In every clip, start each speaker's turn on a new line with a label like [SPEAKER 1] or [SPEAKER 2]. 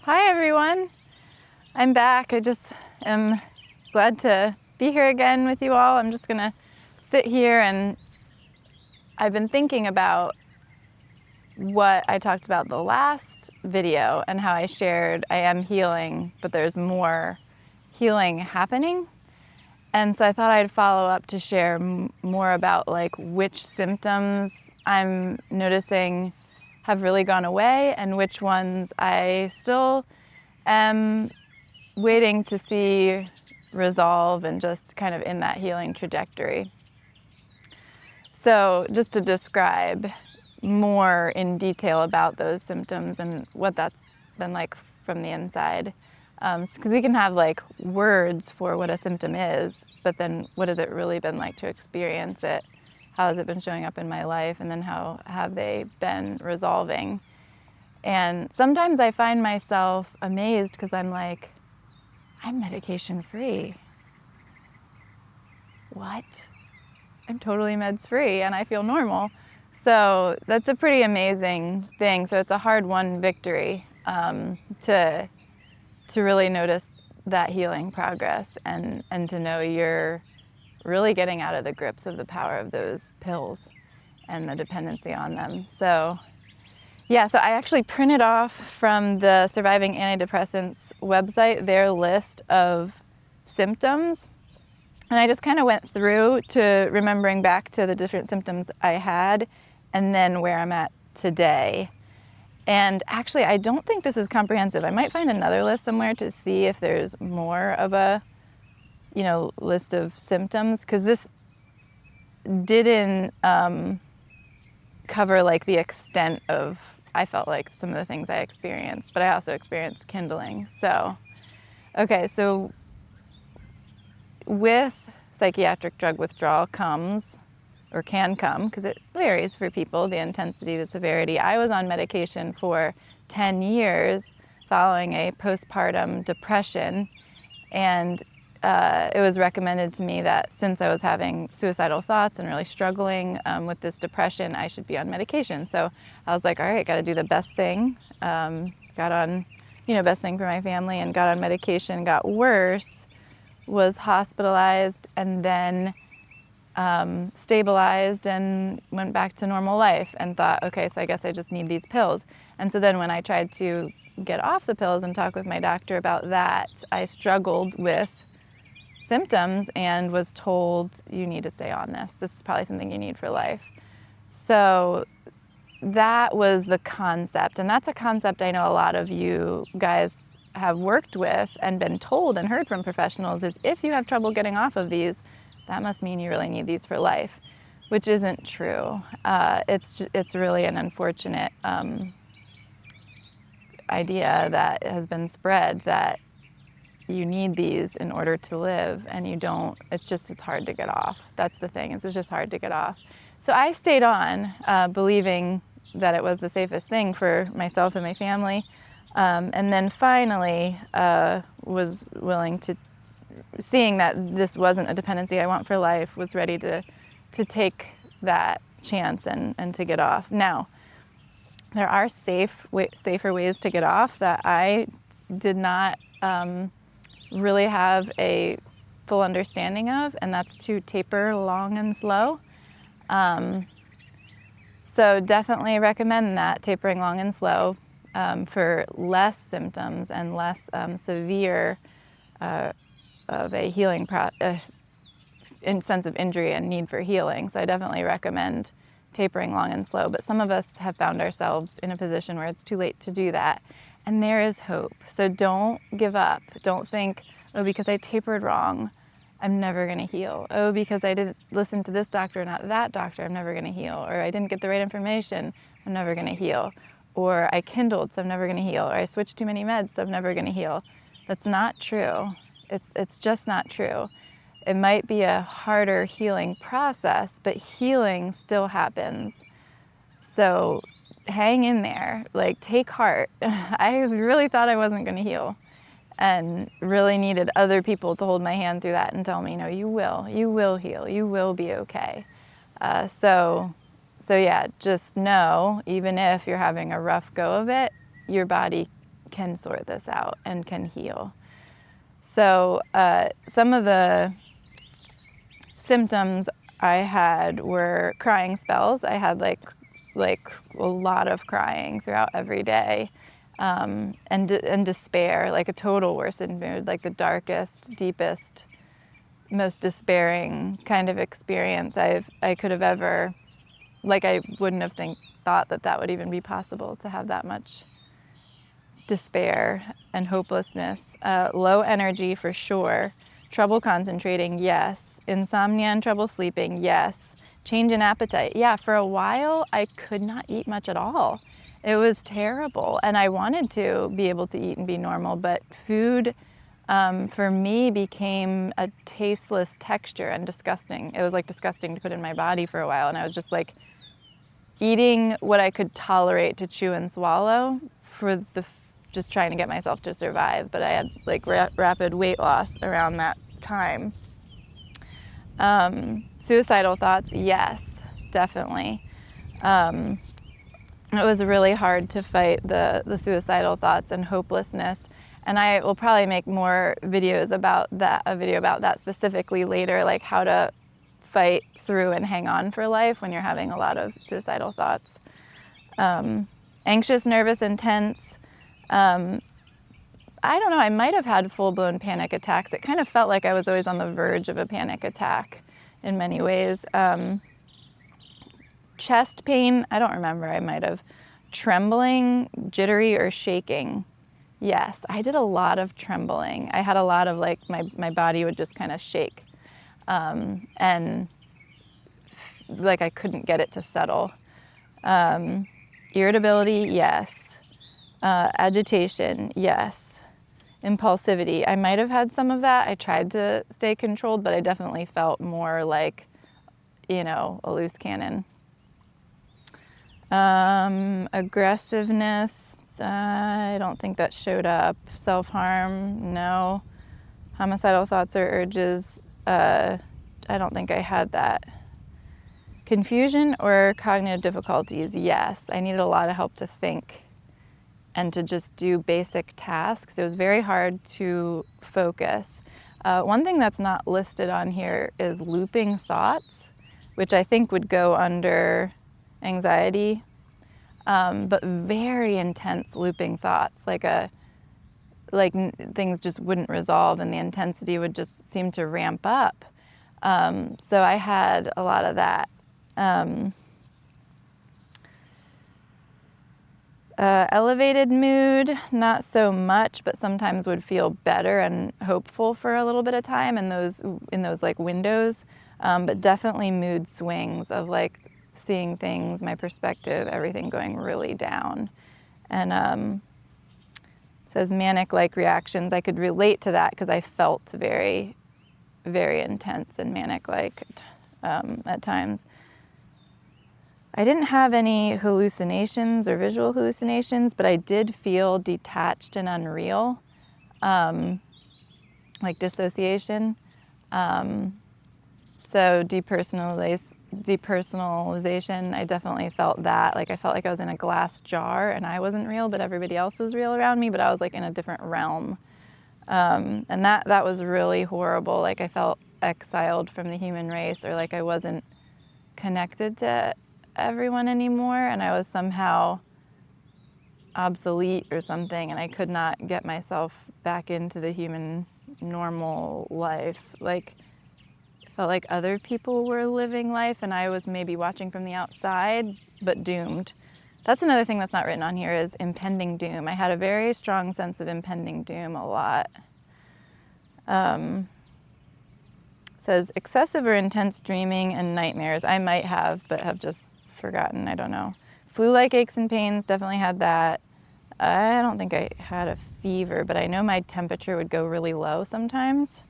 [SPEAKER 1] Hi everyone, I'm back. I just am glad to be here again with you all. I'm just gonna sit here, and I've been thinking about what I talked about the last video and how I shared I am healing, but there's more healing happening. And so I thought I'd follow up to share more about like which symptoms I'm noticing have really gone away and which ones I still am waiting to see resolve and just kind of in that healing trajectory. So just to describe more in detail about those symptoms and what that's been like from the inside. Because we can have like words for what a symptom is, but then what has it really been like to experience it? How has it been showing up in my life? And then how have they been resolving? And sometimes I find myself amazed because I'm like, I'm medication free. What? I'm totally meds free and I feel normal. So that's a pretty amazing thing. So it's a hard-won victory to really notice that healing progress and to know you're really getting out of the grips of the power of those pills and the dependency on them. So yeah, so I actually printed off from the Surviving Antidepressants website their list of symptoms. And I just kind of went through to remembering back to the different symptoms I had and then where I'm at today. And actually, I don't think this is comprehensive. I might find another list somewhere to see if there's more of a, list of symptoms, because this didn't cover like the extent of, I felt like, some of the things I experienced, but I also experienced kindling. So, okay, so with psychiatric drug withdrawal comes, or can come, because it varies for people, the intensity, the severity. I was on medication for 10 years following a postpartum depression, and it was recommended to me that since I was having suicidal thoughts and really struggling with this depression, I should be on medication. So I was like, all right, got to do the best thing. Got on, best thing for my family, and got on medication, got worse, was hospitalized, and then stabilized and went back to normal life and thought, okay, so I guess I just need these pills. And so then when I tried to get off the pills and talk with my doctor about that, I struggled with symptoms and was told, you need to stay on this. This is probably something you need for life. So that was the concept. And that's a concept I know a lot of you guys have worked with and been told and heard from professionals is if you have trouble getting off of these, that must mean you really need these for life, which isn't true. It's really an unfortunate idea that has been spread that you need these in order to live, and you don't. It's hard to get off. That's the thing, it's just hard to get off. So I stayed on, believing that it was the safest thing for myself and my family, and then finally was willing to, seeing that this wasn't a dependency I want for life, was ready to take that chance and to get off. Now, there are safer ways to get off that I did not really have a full understanding of, and that's to taper long and slow. So definitely recommend that, tapering long and slow, for less symptoms and less severe of a healing in sense of injury and need for healing. So I definitely recommend tapering long and slow. But some of us have found ourselves in a position where it's too late to do that. And there is hope. So don't give up. Don't think, oh, because I tapered wrong, I'm never going to heal. Oh, because I didn't listen to this doctor, not that doctor, I'm never going to heal. Or I didn't get the right information, I'm never going to heal. Or I kindled, so I'm never going to heal. Or I switched too many meds, so I'm never going to heal. That's not true. It's just not true. It might be a harder healing process, but healing still happens. So hang in there, like take heart. I really thought I wasn't going to heal and really needed other people to hold my hand through that and tell me, no, you will heal, you will be okay. So yeah, just know, even if you're having a rough go of it, your body can sort this out and can heal. So some of the symptoms I had were crying spells. I had like a lot of crying throughout every day, and despair, like a total worsened mood, like the darkest, deepest, most despairing kind of experience I could have ever, like I wouldn't have thought that would even be possible, to have that much despair and hopelessness. Low energy for sure. Trouble concentrating, yes. Insomnia and trouble sleeping, yes. Change in appetite. Yeah, for a while I could not eat much at all. It was terrible, and I wanted to be able to eat and be normal, but food for me became a tasteless texture and disgusting. It was like disgusting to put in my body for a while, and I was just like eating what I could tolerate to chew and swallow for just trying to get myself to survive. But I had like rapid weight loss around that time. Suicidal thoughts, yes, definitely. It was really hard to fight the suicidal thoughts and hopelessness. And I will probably make more videos about that, a video about that specifically later, like how to fight through and hang on for life when you're having a lot of suicidal thoughts. Anxious, nervous, intense. I don't know, I might have had full-blown panic attacks. It kind of felt like I was always on the verge of a panic attack in many ways. Chest pain, I don't remember, I might have. Trembling, jittery, or shaking. Yes, I did a lot of trembling. I had a lot of like, my body would just kind of shake. And like I couldn't get it to settle. Irritability, yes. Agitation, yes. Impulsivity, I might have had some of that. I tried to stay controlled, but I definitely felt more like, you know, a loose cannon. Aggressiveness, I don't think that showed up. Self-harm, no. Homicidal thoughts or urges, I don't think I had that. Confusion or cognitive difficulties, yes. I needed a lot of help to think and to just do basic tasks. It was very hard to focus. One thing that's not listed on here is looping thoughts, which I think would go under anxiety, but very intense looping thoughts, like things just wouldn't resolve and the intensity would just seem to ramp up. So I had a lot of that. Elevated mood, not so much, but sometimes would feel better and hopeful for a little bit of time in those like windows. But definitely mood swings of like seeing things, my perspective, everything going really down. And it says manic-like reactions. I could relate to that because I felt very, very intense and manic-like at times. I didn't have any hallucinations or visual hallucinations, but I did feel detached and unreal, like dissociation. So depersonalization, I definitely felt that. Like I felt like I was in a glass jar and I wasn't real, but everybody else was real around me, but I was like in a different realm. And that was really horrible. Like I felt exiled from the human race, or like I wasn't connected to everyone anymore, and I was somehow obsolete or something, and I could not get myself back into the human normal life. Like it felt like other people were living life and I was maybe watching from the outside, but doomed. That's another thing that's not written on here, is impending doom. I had a very strong sense of impending doom a lot. It says excessive or intense dreaming and nightmares. I might have, but have just forgotten, I don't know. Flu-like aches and pains, definitely had that. I don't think I had a fever, but I know my temperature would go really low sometimes.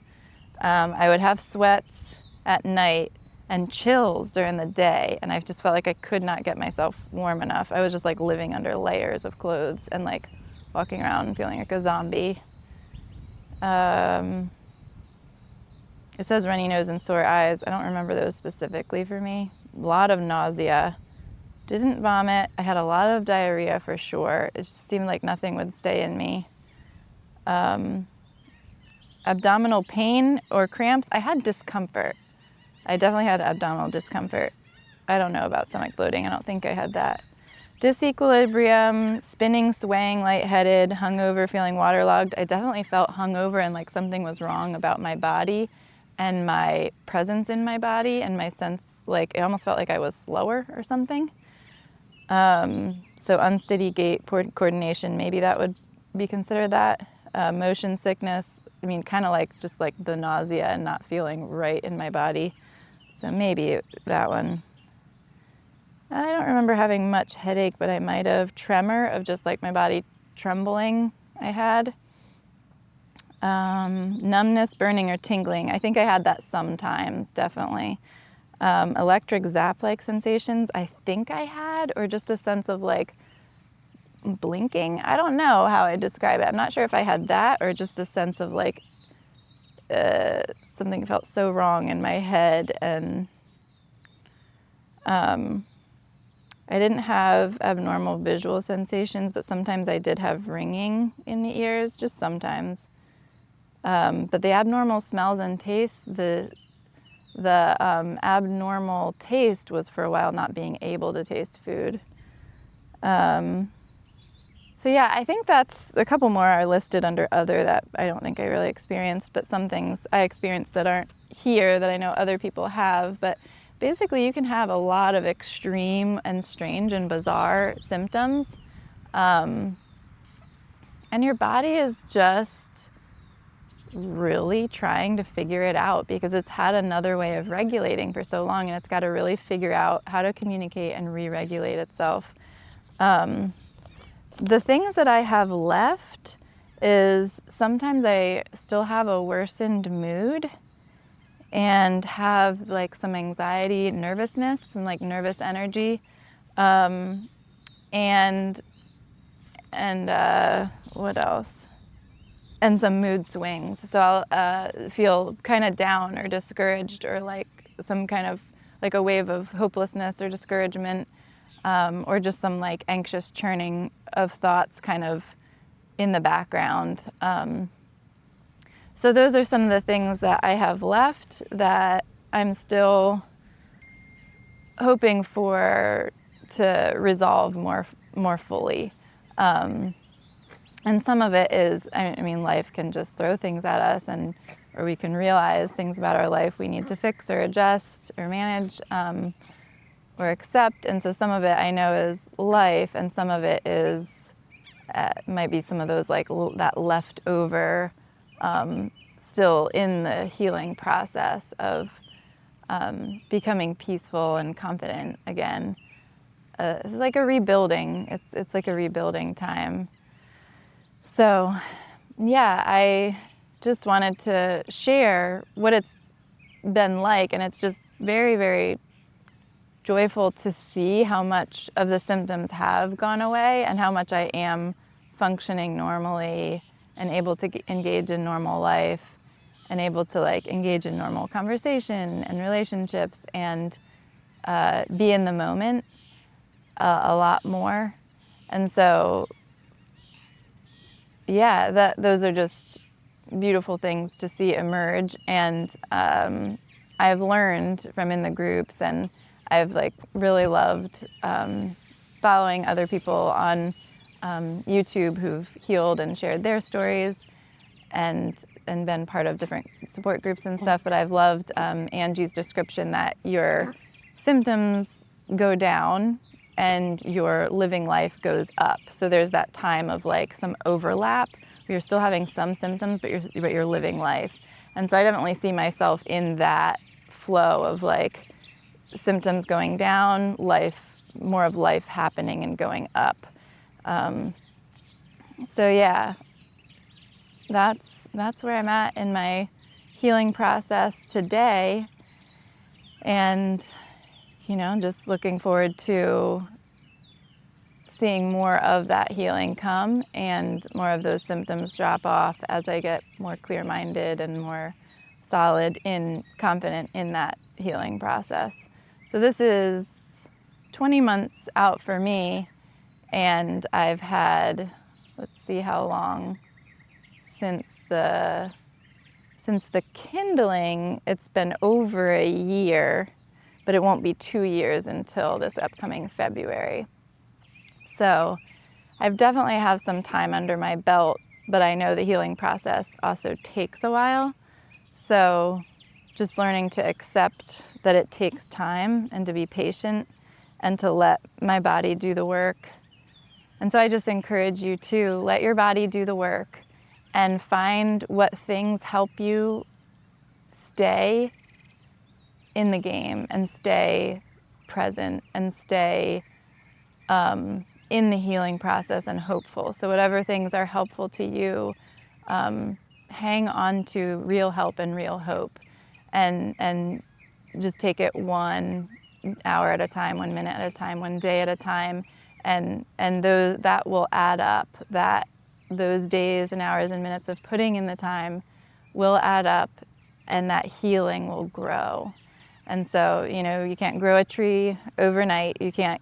[SPEAKER 1] I would have sweats at night and chills during the day, and I just felt like I could not get myself warm enough. I was just like living under layers of clothes and like walking around and feeling like a zombie. It says runny nose and sore eyes. I don't remember those specifically for me. A lot of nausea, Didn't vomit. I had a lot of diarrhea for sure. It just seemed like nothing would stay in me. Abdominal pain or cramps. I had discomfort. I definitely had abdominal discomfort. I don't know about stomach bloating. I don't think I had that. Disequilibrium, spinning, swaying, lightheaded, hungover, feeling waterlogged. I definitely felt hungover and like something was wrong about my body and my presence in my body and my sense, like it almost felt like I was slower or something. So unsteady gait, poor coordination, maybe that would be considered that. Motion sickness, I mean, kind of like just like the nausea and not feeling right in my body. So maybe that one. I don't remember having much headache, but I might have. Tremor of just like my body trembling I had. Numbness, burning, or tingling. I think I had that sometimes, definitely. Electric zap-like sensations, I think I had, or just a sense of like blinking. I don't know how I describe it. I'm not sure if I had that or just a sense of like something felt so wrong in my head. And I didn't have abnormal visual sensations, but sometimes I did have ringing in the ears, just sometimes. But the abnormal smells and tastes, the abnormal taste was for a while not being able to taste food. So yeah, I think that's a couple more are listed under other that I don't think I really experienced, but some things I experienced that aren't here that I know other people have. But basically you can have a lot of extreme and strange and bizarre symptoms. And your body is just really trying to figure it out because it's had another way of regulating for so long, and it's got to really figure out how to communicate and re-regulate itself. The things that I have left is sometimes I still have a worsened mood and have like some anxiety, nervousness, and like nervous energy, and what else? And some mood swings. So I'll feel kind of down or discouraged or like some kind of like a wave of hopelessness or discouragement, or just some like anxious churning of thoughts kind of in the background. So those are some of the things that I have left that I'm still hoping for to resolve more fully. And some of it is, I mean, life can just throw things at us, or we can realize things about our life we need to fix or adjust or manage or accept. And so some of it I know is life, and some of it is might be some of those like that leftover still in the healing process of becoming peaceful and confident again. It's like a rebuilding. It's like a rebuilding time. So, yeah, I just wanted to share what it's been like, and it's just very, very joyful to see how much of the symptoms have gone away and how much I am functioning normally and able to engage in normal life and able to like engage in normal conversation and relationships and be in the moment a lot more. And so, yeah, those are just beautiful things to see emerge. And I've learned from in the groups, and I've like really loved following other people on YouTube who've healed and shared their stories and been part of different support groups and stuff. But I've loved Angie's description that your symptoms go down and your living life goes up. So there's that time of like some overlap where you're still having some symptoms, but you're living life. And so I definitely see myself in that flow of like symptoms going down, more of life happening and going up. So yeah, that's where I'm at in my healing process today. And just looking forward to seeing more of that healing come and more of those symptoms drop off as I get more clear-minded and more solid and confident in that healing process. So this is 20 months out for me, and I've had, let's see how long since the kindling, it's been over a year, but it won't be 2 years until this upcoming February. So I've definitely have some time under my belt, but I know the healing process also takes a while. So just learning to accept that it takes time and to be patient and to let my body do the work. And so I just encourage you to let your body do the work and find what things help you stay in the game and stay present and stay in the healing process and hopeful. So whatever things are helpful to you, hang on to real help and real hope, and just take it 1 hour at a time, 1 minute at a time, 1 day at a time, and that will add up. That those days and hours and minutes of putting in the time will add up, and that healing will grow. And so, you can't grow a tree overnight, you can't,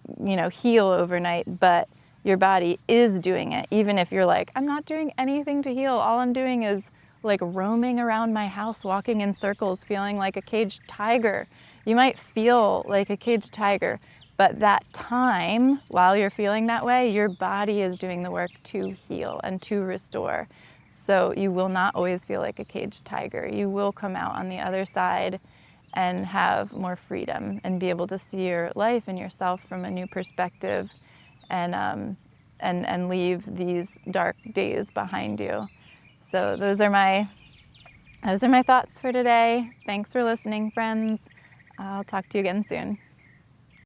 [SPEAKER 1] heal overnight, but your body is doing it. Even if you're like, I'm not doing anything to heal, all I'm doing is like roaming around my house, walking in circles, feeling like a caged tiger. You might feel like a caged tiger, but that time, while you're feeling that way, your body is doing the work to heal and to restore. So you will not always feel like a caged tiger. You will come out on the other side and have more freedom and be able to see your life and yourself from a new perspective, and leave these dark days behind you. So those are my thoughts for today. Thanks for listening, friends. I'll talk to you again soon.